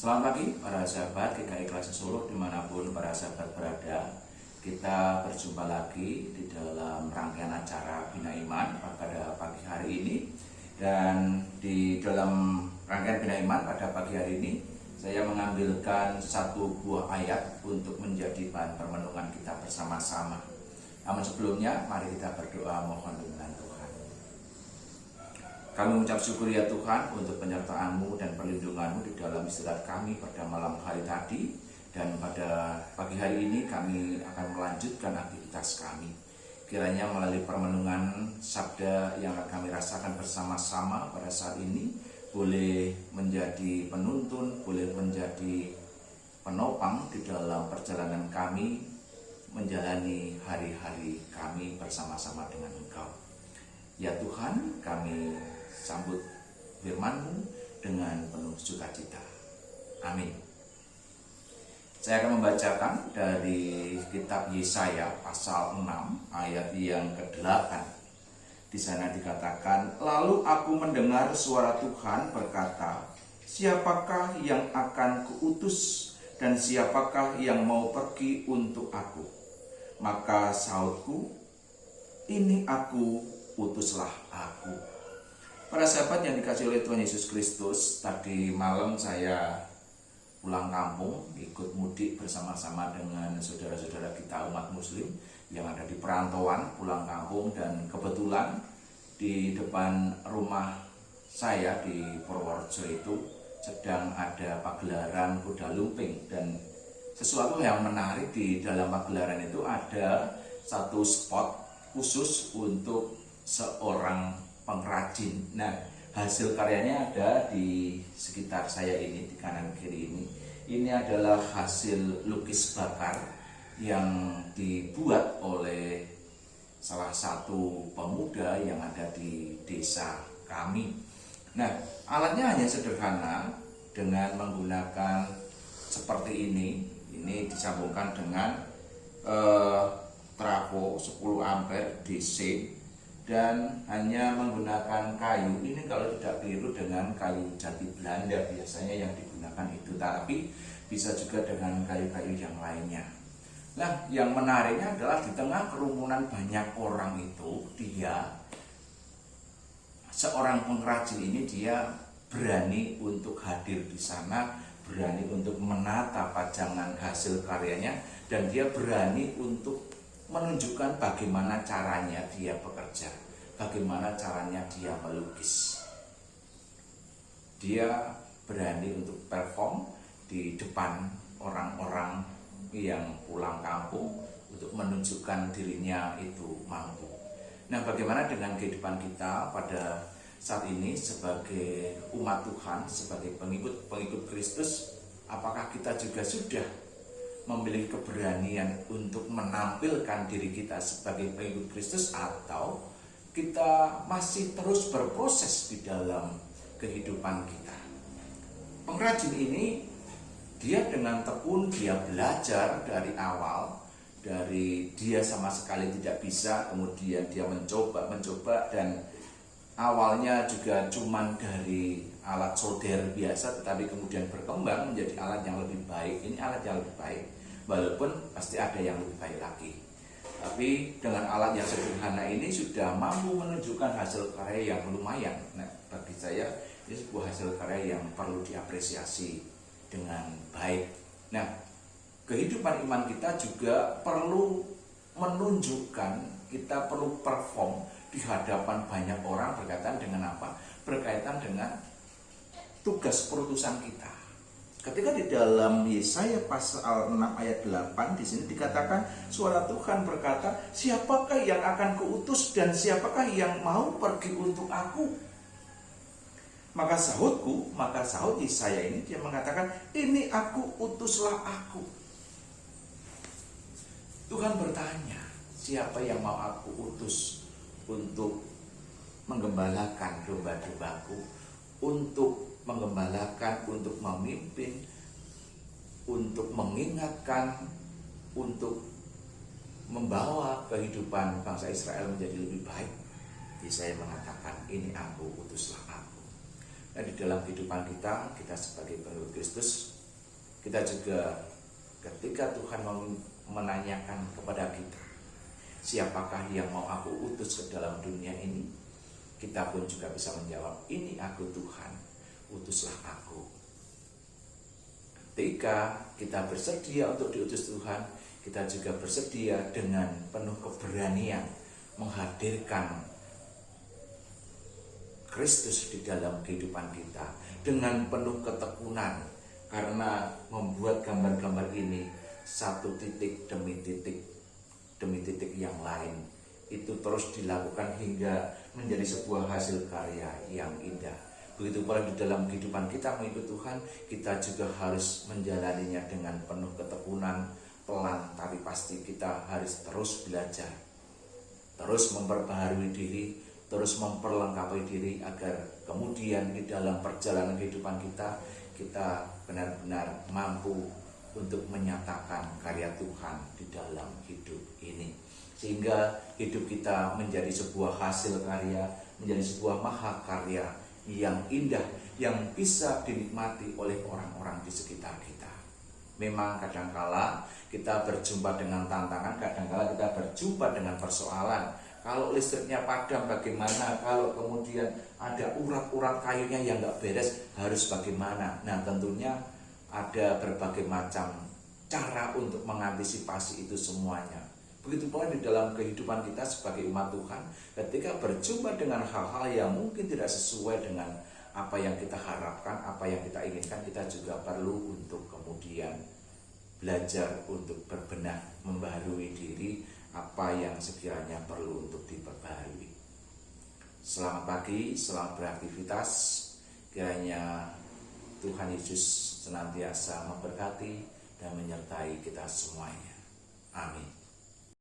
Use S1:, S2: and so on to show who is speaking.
S1: Selamat pagi para sahabat GKI Kelas Solo dimanapun para sahabat berada. Kita berjumpa lagi di dalam rangkaian acara Bina Iman pada pagi hari ini. Dan di dalam rangkaian Bina Iman pada pagi hari ini, saya mengambilkan satu buah ayat untuk menjadi bahan permenungan kita bersama-sama. Namun sebelumnya, mari kita berdoa mohon bimbingan Tuhan. Kami mengucap syukur ya Tuhan untuk penyertaan-Mu dan perlindungan-Mu di dalam istirahat kami pada malam hari tadi. Dan pada pagi hari ini kami akan melanjutkan aktivitas kami. Kiranya melalui permenungan sabda yang akan kami rasakan bersama-sama pada saat ini, boleh menjadi penuntun, boleh menjadi penopang di dalam perjalanan kami menjalani hari-hari kami bersama-sama dengan Engkau. Ya Tuhan, kami sambut firman-Mu dengan penuh sukacita. Amin. Saya akan membacakan dari kitab Yesaya pasal 6 ayat yang ke-8. Di sana dikatakan, "Lalu aku mendengar suara Tuhan berkata, siapakah yang akan kuutus dan siapakah yang mau pergi untuk aku? Maka sahutku, ini aku, utuslah aku." Para sahabat yang dikasihi oleh Tuhan Yesus Kristus, tadi malam saya pulang kampung, ikut mudik bersama-sama dengan saudara-saudara kita umat muslim yang ada di perantauan, pulang kampung. Dan kebetulan di depan rumah saya di Purworejo itu sedang ada pagelaran kuda lumping. Dan sesuatu yang menarik di dalam pagelaran itu ada satu spot khusus untuk seorang pengrajin. Nah, hasil karyanya ada di sekitar saya ini, di kanan kiri ini. Ini adalah hasil lukis bakar yang dibuat oleh salah satu pemuda yang ada di desa kami. Nah, alatnya hanya sederhana dengan menggunakan seperti ini. Ini disambungkan dengan trafo 10 ampere DC dan hanya menggunakan kayu. Ini kalau tidak keliru dengan kayu jati Belanda biasanya yang digunakan itu, tapi bisa juga dengan kayu-kayu yang lainnya. Nah, yang menariknya adalah di tengah kerumunan banyak orang itu, seorang pengrajin ini dia berani untuk hadir di sana, berani untuk menata pajangan hasil karyanya, dan dia berani untuk menunjukkan bagaimana caranya dia bekerja, bagaimana caranya dia melukis. Dia berani untuk perform di depan orang-orang yang pulang kampung untuk menunjukkan dirinya itu mampu. Nah, bagaimana dengan kehidupan kita pada saat ini sebagai umat Tuhan, sebagai pengikut Kristus? Apakah kita juga sudah memiliki keberanian untuk menampilkan diri kita sebagai pengikut Kristus, atau kita masih terus berproses di dalam kehidupan kita? Pengrajin ini dia dengan tekun, dia belajar dari awal, dari dia sama sekali tidak bisa, kemudian dia mencoba dan awalnya juga cuman dari alat solder biasa, tetapi kemudian berkembang menjadi alat yang lebih baik. Ini alat yang lebih baik, walaupun pasti ada yang lebih baik lagi. Tapi dengan alat yang sederhana ini sudah mampu menunjukkan hasil karya yang lumayan. Nah, bagi saya ini sebuah hasil karya yang perlu diapresiasi dengan baik. Nah, kehidupan iman kita juga perlu menunjukkan, kita perlu perform di hadapan banyak orang. Berkaitan dengan apa? Berkaitan dengan tugas perutusan kita. Ketika di dalam Yesaya pasal 6 ayat 8 di sini dikatakan, suara Tuhan berkata, siapakah yang akan kuutus dan siapakah yang mau pergi untuk aku? Maka sahut Yesaya ini, dia mengatakan, ini aku, utuslah aku. Tuhan bertanya, siapa yang mau aku utus untuk menggembalakan domba-dombaku, untuk menggembalakan, untuk memimpin, untuk mengingatkan, untuk membawa kehidupan bangsa Israel menjadi lebih baik? Yesaya mengatakan, ini aku, utuslah aku. Dan di dalam kehidupan kita sebagai pengikut Kristus, kita juga ketika Tuhan menanyakan kepada kita, siapakah yang mau aku utus ke dalam dunia ini? Kita pun juga bisa menjawab, ini aku Tuhan, utuslah aku. Ketika kita bersedia untuk diutus Tuhan, kita juga bersedia dengan penuh keberanian menghadirkan Kristus di dalam kehidupan kita dengan penuh ketekunan, karena membuat gambar-gambar ini satu titik demi titik yang lain itu terus dilakukan hingga menjadi sebuah hasil karya yang indah. Begitu pula di dalam kehidupan kita mengikut Tuhan, kita juga harus menjalaninya dengan penuh ketekunan, pelan tapi pasti. Kita harus terus belajar, terus memperbaharui diri, terus memperlengkapi diri agar kemudian di dalam perjalanan kehidupan kita benar-benar mampu untuk menyatakan karya Tuhan di dalam hidup ini, sehingga hidup kita menjadi sebuah hasil karya, menjadi sebuah mahakarya yang indah, yang bisa dinikmati oleh orang-orang di sekitar kita. Memang kadangkala kita berjumpa dengan tantangan, kadangkala kita berjumpa dengan persoalan. Kalau listriknya padam bagaimana? Kalau kemudian ada urat-urat kayunya yang nggak beres, harus bagaimana? Nah, tentunya ada berbagai macam cara untuk mengantisipasi itu semuanya. Begitu pula di dalam kehidupan kita sebagai umat Tuhan, ketika berjumpa dengan hal-hal yang mungkin tidak sesuai dengan apa yang kita harapkan, apa yang kita inginkan, kita juga perlu untuk kemudian belajar untuk berbenah, membaharui diri apa yang sekiranya perlu untuk diperbaharui. Selamat pagi, selamat beraktivitas. Kiranya Tuhan Yesus senantiasa memberkati dan menyertai kita semuanya.